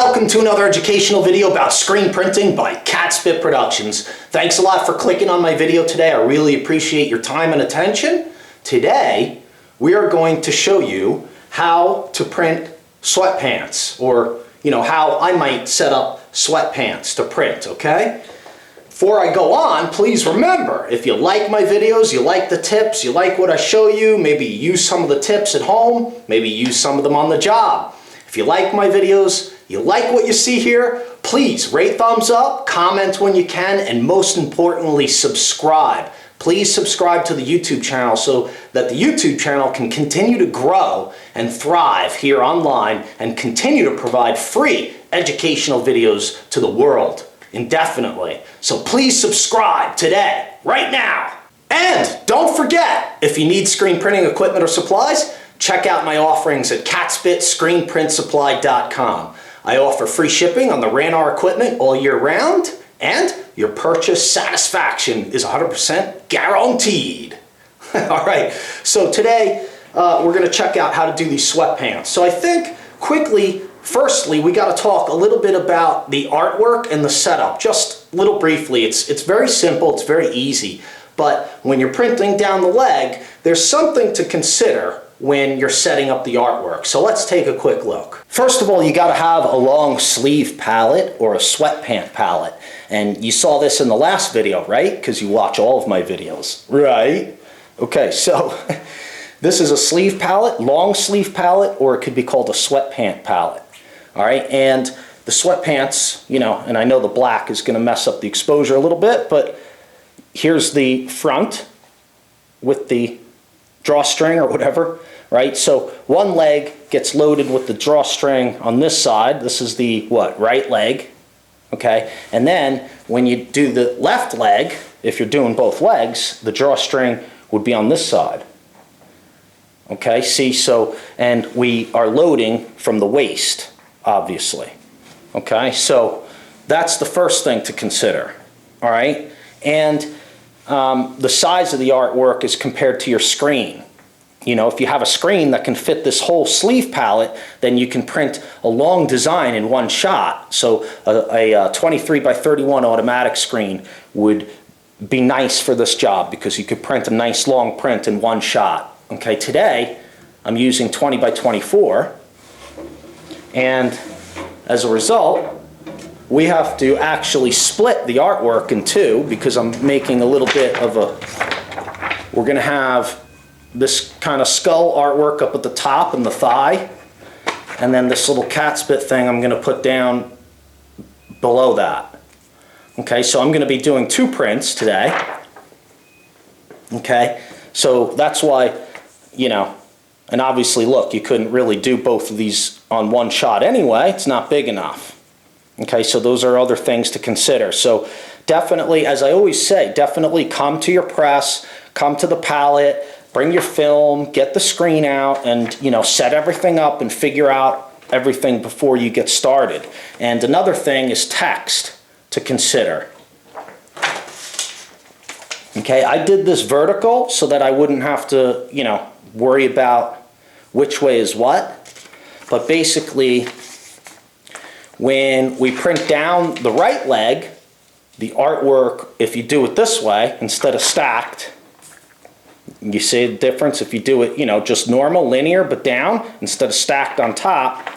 welcome to another educational video about screen printing by Catspit Productions. Thanks a lot for clicking on my video today. I really appreciate your time and attention. Today, we are going to show you how to print sweatpants, or how I might set up sweatpants to print, okay? Before I go on, please remember, if you like my videos, you like the tips, you like what I show you, maybe you use some of the tips at home, maybe use some of them on the job. If you like my videos, you like what you see here, please rate, thumbs up, comment when you can, and most importantly, subscribe. Please subscribe to the YouTube channel so that the YouTube channel can continue to grow and thrive here online and continue to provide free educational videos to the world indefinitely. So please subscribe today, right now. And don't forget, if you need screen printing equipment or supplies, check out my offerings at catspitscreenprintsupply.com. I offer free shipping on the Ranar equipment all year round, and your purchase satisfaction is 100% guaranteed. All right, so today we're going to check out how to do these sweatpants. So I think quickly, firstly, we got to talk a little bit about the artwork and the setup, just a little briefly. It's very simple, it's very easy, but when you're printing down the leg, there's something to consider when you're setting up the artwork. So let's take a quick look. First of all, you got to have a long sleeve pallet or a sweatpant pallet. And you saw this in the last video, right? Because you watch all of my videos, right? Okay, so this is a sleeve pallet, long sleeve pallet, or it could be called a sweatpant pallet. All right, and the sweatpants, and I know the black is going to mess up the exposure a little bit, but here's the front with the drawstring or whatever, right? So one leg gets loaded with the drawstring on this side. This is the right leg, okay? And then when you do the left leg, if you're doing both legs, the drawstring would be on this side. Okay, see, so, and we are loading from the waist, obviously. Okay, so that's the first thing to consider, all right? And the size of the artwork is compared to your screen. If you have a screen that can fit this whole sleeve pallet, then you can print a long design in one shot. So a 23 by 31 automatic screen would be nice for this job because you could print a nice long print in one shot. Okay, today I'm using 20 by 24, and as a result, we have to actually split the artwork in two because I'm making a little bit of we're going to have this kind of skull artwork up at the top and the thigh, and then this little catspit thing I'm going to put down below that. Okay, so I'm going to be doing two prints today. Okay, so that's why, and obviously look, you couldn't really do both of these on one shot anyway, it's not big enough. Okay, so those are other things to consider. So definitely, as I always say, definitely come to your press, come to the pallet, bring your film, get the screen out, and set everything up and figure out everything before you get started. And another thing is text to consider. Okay, I did this vertical so that I wouldn't have to, worry about which way is what. But basically, when we print down the right leg, the artwork, if you do it this way instead of stacked, you see the difference if you do it, just normal, linear, but down instead of stacked on top,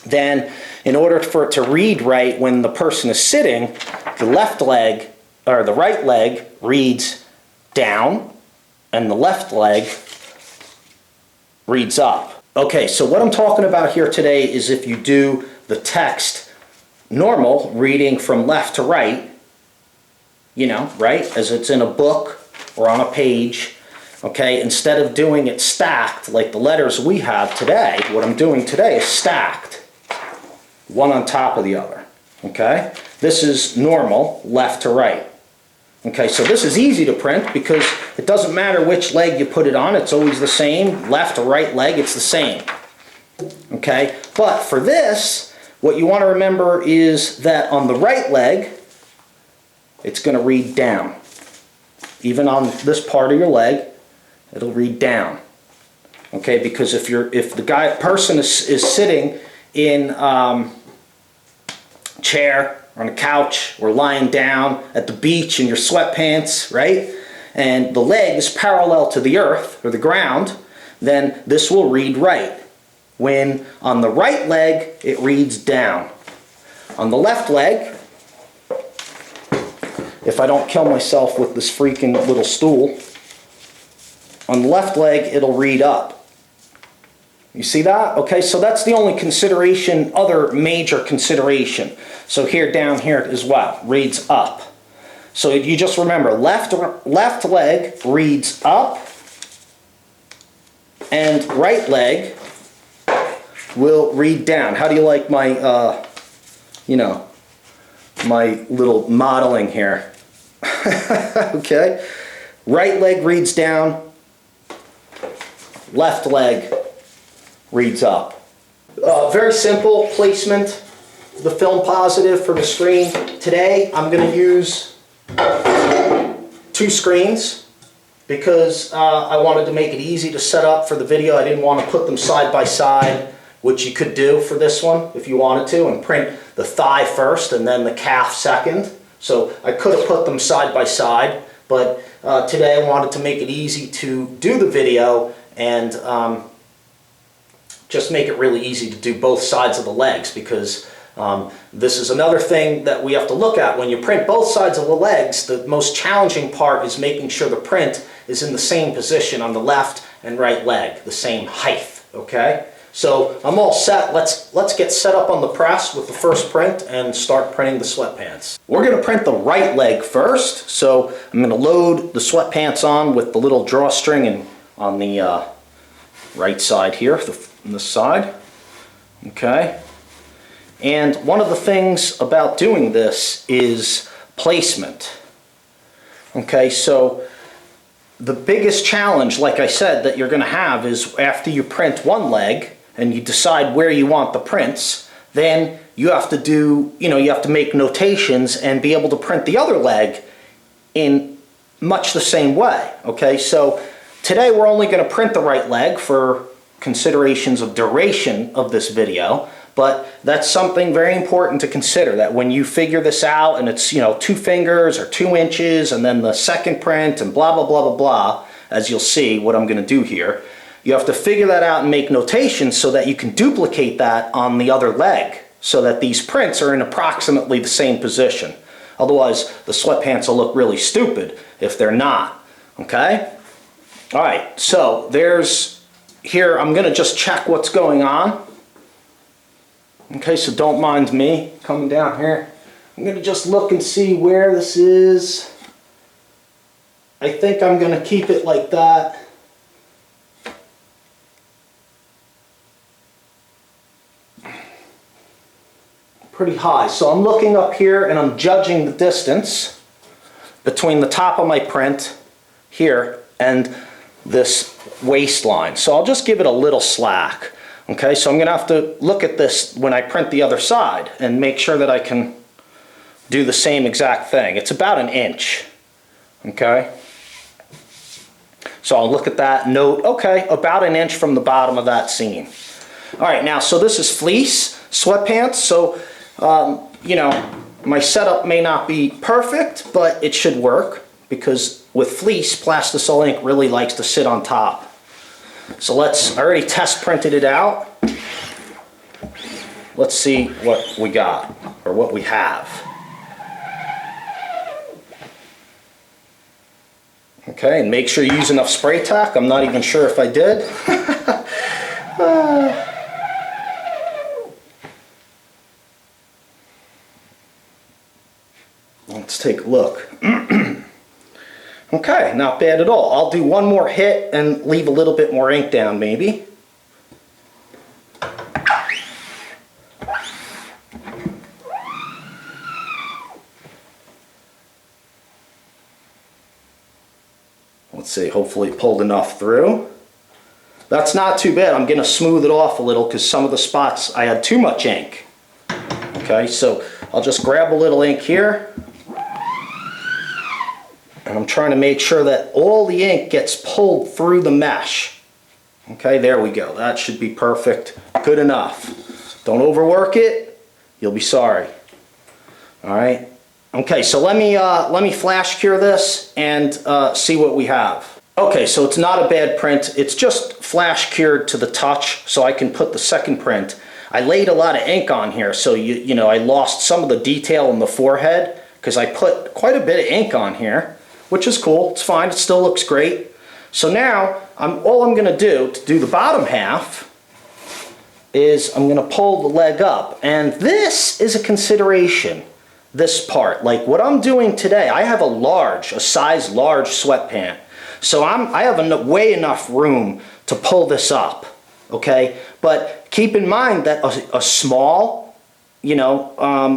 then in order for it to read right when the person is sitting, the left leg, or the right leg, reads down, and the left leg reads up. Okay, so what I'm talking about here today is if you do the text normal, reading from left to right, right, as it's in a book or on a page, okay, instead of doing it stacked like the letters we have today, what I'm doing today is stacked, one on top of the other, okay? This is normal, left to right. Okay, so this is easy to print because it doesn't matter which leg you put it on, it's always the same. Left or right leg, it's the same. Okay, but for this, what you want to remember is that on the right leg, it's going to read down. Even on this part of your leg, it'll read down. Okay, because if the person is sitting in chair, or on a couch, or lying down at the beach in your sweatpants, right? And the leg is parallel to the earth, or the ground, then this will read right. When on the right leg, it reads down. On the left leg, if I don't kill myself with this freaking little stool, on the left leg, it'll read up. You see that? Okay, so that's the only consideration, other major consideration. So here, down here as well, reads up. So you just remember, left leg reads up, and right leg will read down. How do you like my, my little modeling here? Okay, right leg reads down, left leg reads up. Very simple placement, the film positive for the screen. Today I'm going to use 2 screens because I wanted to make it easy to set up for the video. I didn't want to put them side by side, which you could do for this one if you wanted to, and print the thigh first and then the calf second. So I could have put them side by side, but today I wanted to make it easy to do the video and just make it really easy to do both sides of the legs, because this is another thing that we have to look at. When you print both sides of the legs, the most challenging part is making sure the print is in the same position on the left and right leg, the same height, okay? So I'm all set. Let's get set up on the press with the first print and start printing the sweatpants. We're going to print the right leg first, so I'm going to load the sweatpants on with the little drawstring on the right side here, on this side, okay? And one of the things about doing this is placement. Okay, so the biggest challenge, like I said, that you're going to have is after you print one leg and you decide where you want the prints, then you have to do, you have to make notations and be able to print the other leg in much the same way. Okay, so today we're only going to print the right leg for considerations of duration of this video. But that's something very important to consider, that when you figure this out and it's, 2 fingers or 2 inches and then the second print and blah, blah, blah, blah, blah, as you'll see what I'm going to do here, you have to figure that out and make notations so that you can duplicate that on the other leg so that these prints are in approximately the same position. Otherwise, the sweatpants will look really stupid if they're not, okay? All right, so here I'm going to just check what's going on. Okay, so don't mind me coming down here. I'm going to just look and see where this is. I think I'm going to keep it like that. Pretty high. So I'm looking up here and I'm judging the distance between the top of my print here and this waistline. So I'll just give it a little slack. Okay, so I'm going to have to look at this when I print the other side and make sure that I can do the same exact thing. It's about 1 inch. Okay, so I'll look at that, note, okay, about 1 inch from the bottom of that seam. All right, now, so this is fleece sweatpants. So, my setup may not be perfect, but it should work because with fleece, plastisol ink really likes to sit on top. So I already test printed it out. Let's see what we got, or what we have. Okay, and make sure you use enough spray tack. I'm not even sure if I did. Let's take a look. Okay, not bad at all. I'll do one more hit and leave a little bit more ink down, maybe. Let's see, hopefully it pulled enough through. That's not too bad. I'm going to smooth it off a little because some of the spots I had too much ink. Okay, so I'll just grab a little ink here. And I'm trying to make sure that all the ink gets pulled through the mesh. Okay, there we go. That should be perfect. Good enough. Don't overwork it. You'll be sorry. All right. Okay, so let me flash cure this and see what we have. Okay, so it's not a bad print. It's just flash cured to the touch, so I can put the second print. I laid a lot of ink on here, so you know, I lost some of the detail in the forehead because I put quite a bit of ink on here, which is cool. It's fine. It still looks great. So now all I'm going to do the bottom half is I'm going to pull the leg up, and this is a consideration. This part, like what I'm doing today, I have a size large sweat pant, so I have enough room to pull this up, okay? But keep in mind that a small, you know,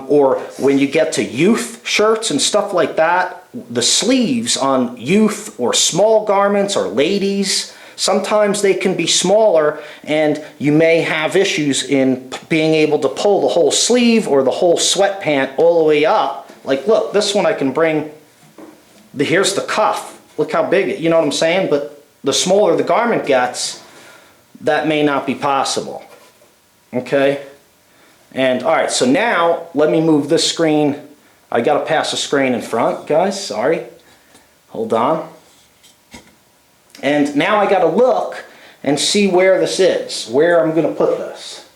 or when you get to youth shirts and stuff like that, the sleeves on youth or small garments or ladies, sometimes they can be smaller and you may have issues in being able to pull the whole sleeve or the whole sweat pant all the way up. Like look, this one I can bring, here's the cuff. Look how big you know what I'm saying? But the smaller the garment gets, that may not be possible. Okay? And all right, so now let me move this screen. I gotta pass a screen in front, guys, sorry. Hold on. And now I gotta look and see where this is, where I'm gonna put this.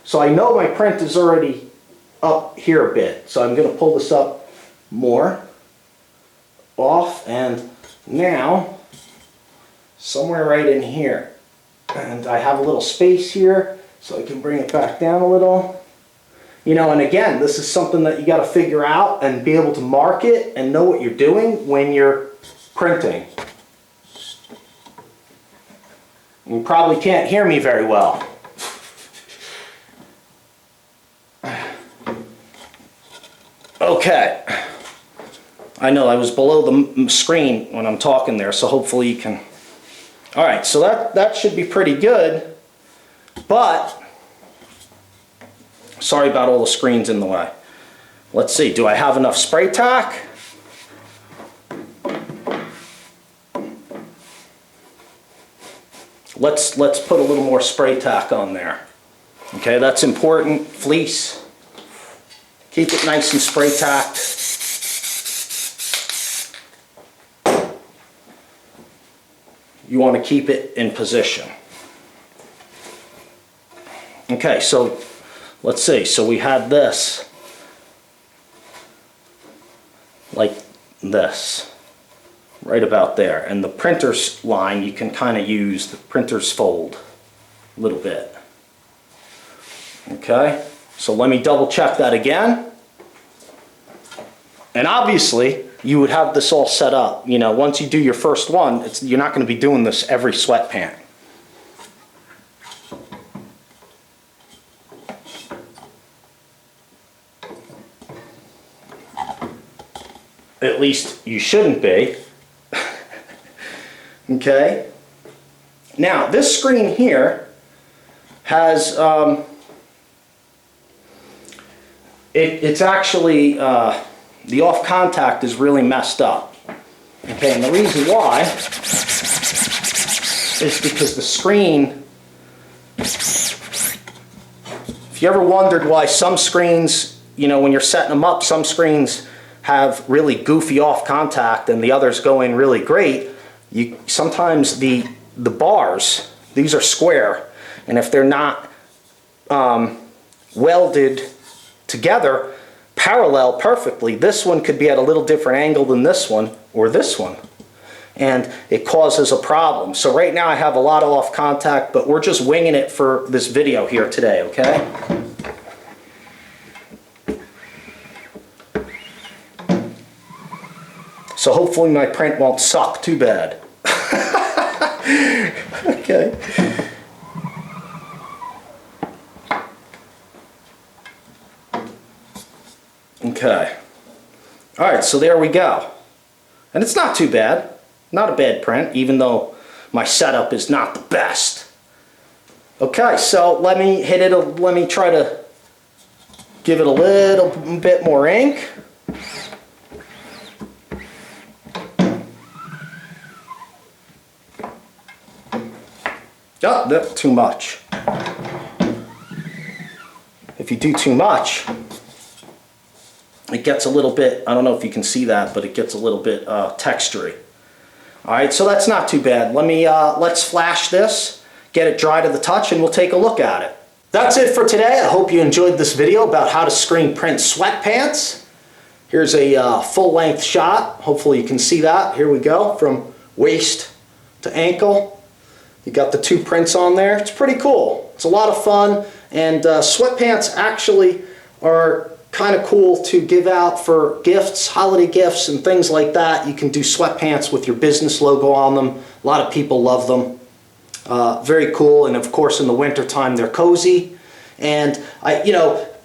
So I know my print is already up here a bit, so I'm gonna pull this up more, off, and now somewhere right in here. And I have a little space here, so I can bring it back down a little. You know, and again, this is something that you gotta figure out and be able to mark it and know what you're doing when you're printing. You probably can't hear me very well. Okay. I know I was below the screen when I'm talking there, so hopefully you can... Alright, so that should be pretty good, but... Sorry about all the screens in the way. Let's see, do I have enough spray tack? Let's put a little more spray tack on there. Okay, that's important. Fleece. Keep it nice and spray tacked. You want to keep it in position. Okay, so let's see. So we had this like this. Right about there, and the printer's line you can kind of use the printer's fold a little bit. Okay, so let me double check that again. And obviously you would have this all set up, you know, once you do your first one, you're not going to be doing this every sweat pant. At least you shouldn't be. Okay, now this screen here has it's actually the off contact is really messed up. Okay, and the reason why is because the screen, if you ever wondered why some screens, you know, when you're setting them up, some screens have really goofy off contact and the others go in really great. Sometimes the bars, these are square, and if they're not welded together parallel perfectly, this one could be at a little different angle than this one or this one, and it causes a problem. So right now I have a lot of off contact, but we're just winging it for this video here today, okay? So hopefully my print won't suck too bad. Okay. Okay. Alright, so there we go. And it's not too bad. Not a bad print, even though my setup is not the best. Okay, so let me try to give it a little bit more ink. Oh, that's too much. if you do too much, it gets a little bit, I don't know if you can see that, but it gets a little bit textury. All right, so that's not too bad. Let's flash this, get it dry to the touch, and we'll take a look at it. That's it for today. I hope you enjoyed this video about how to screen print sweatpants. Here's a full-length shot. Hopefully you can see that. Here we go, from waist to ankle. You got the two prints on there. It's pretty cool. It's a lot of fun, and sweatpants actually are kind of cool to give out for gifts, holiday gifts and things like that. You can do sweatpants with your business logo on them. A lot of people love them. Very cool, and of course in the winter time they're cozy. And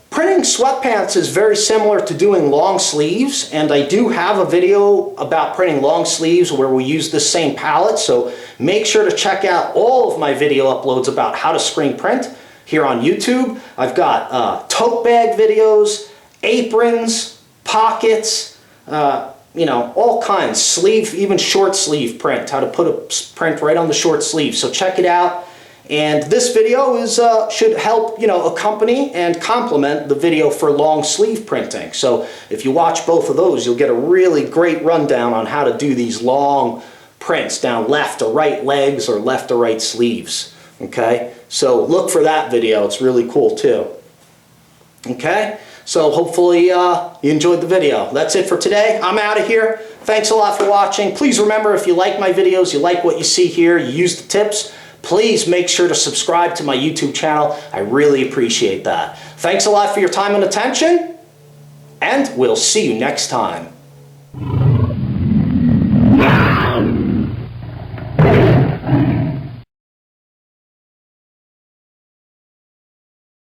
printing sweatpants is very similar to doing long sleeves, and I do have a video about printing long sleeves where we use this same palette, so make sure to check out all of my video uploads about how to screen print here on YouTube. I've got tote bag videos, aprons, pockets, all kinds, sleeve, even short sleeve print, how to put a print right on the short sleeve. So check it out. And this video should help, accompany and complement the video for long sleeve printing. So if you watch both of those, you'll get a really great rundown on how to do these long prints down left to right legs or left to right sleeves. Okay, so look for that video. It's really cool too. Okay, so hopefully you enjoyed the video. That's it for today. I'm out of here. Thanks a lot for watching. Please remember, if you like my videos, you like what you see here, you use the tips, please make sure to subscribe to my YouTube channel. I really appreciate that. Thanks a lot for your time and attention, and we'll see you next time.